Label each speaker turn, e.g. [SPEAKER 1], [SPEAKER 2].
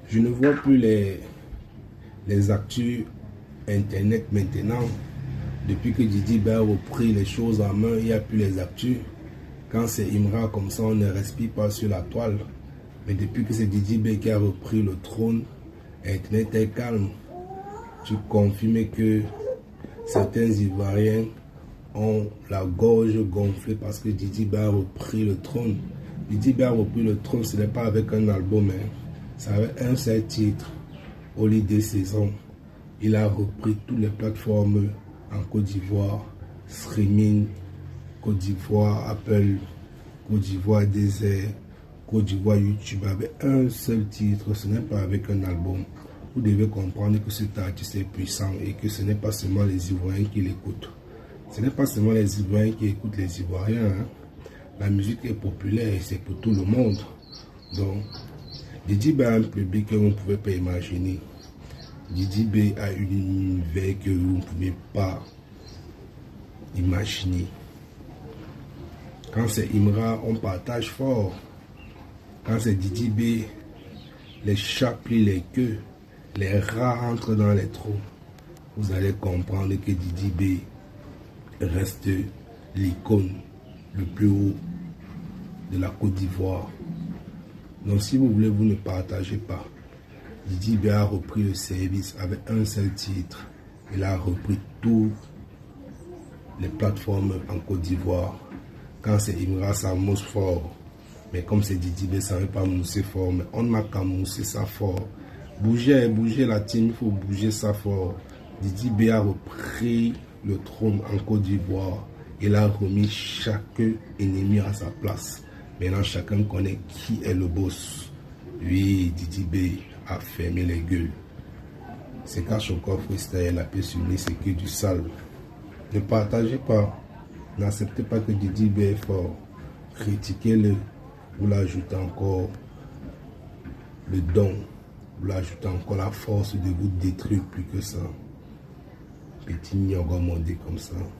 [SPEAKER 1] Je ne vois plus les actus internet maintenant. Depuis que Didi B a repris les choses en main, il n'y a plus les actus. Quand c'est Imra comme ça, on ne respire pas sur la toile. Mais depuis que c'est Didi B qui a repris le trône, Internet est calme. Tu confirmes que certains Ivoiriens ont la gorge gonflée parce que Didi B a repris le trône. Didi B a repris le trône, ce n'est pas avec un album, hein. C'est avec un seul titre, Holiday Saison. Il a repris toutes les plateformes en Côte d'Ivoire, streaming, Côte d'Ivoire, Apple, Côte d'Ivoire, Désert, Côte d'Ivoire, YouTube, avec un seul titre, ce n'est pas avec un album. Vous devez comprendre que cet artiste est puissant et que ce n'est pas seulement les Ivoiriens qui l'écoutent. Ce n'est pas seulement les Ivoiriens qui écoutent les Ivoiriens, hein. La musique est populaire et c'est pour tout le monde. Donc, Didi B a un public que vous ne pouvez pas imaginer. Didi B a une univers que vous ne pouvez pas imaginer. Quand c'est Imra, on partage fort. Quand c'est Didi B, les chats plient les queues, les rats entrent dans les trous. Vous allez comprendre que Didi B reste l'icône le plus haut de la Côte d'Ivoire. Donc si vous voulez, vous ne partagez pas. Didi B a repris le service avec un seul titre. Il a repris toutes les plateformes en Côte d'Ivoire. Quand c'est Imra, ça mousse fort. Mais comme c'est Didi B, ça ne veut pas mousser fort. Mais on n'a qu'à mousser ça fort. Bougez la team, il faut bouger ça fort. Didi B a repris le trône en Côte d'Ivoire. Il a remis chaque ennemi à sa place. Maintenant, chacun connaît qui est le boss. Oui, Didi B a fermé les gueules. C'est Kachoko Freestyle, la paix sur lui, c'est que du sale. Ne partagez pas. N'acceptez pas que Didi B est fort. Critiquez-le. Vous l'ajoutez encore le don. Vous l'ajoutez encore la force de vous détruire plus que ça. Petit nyogomondé comme ça.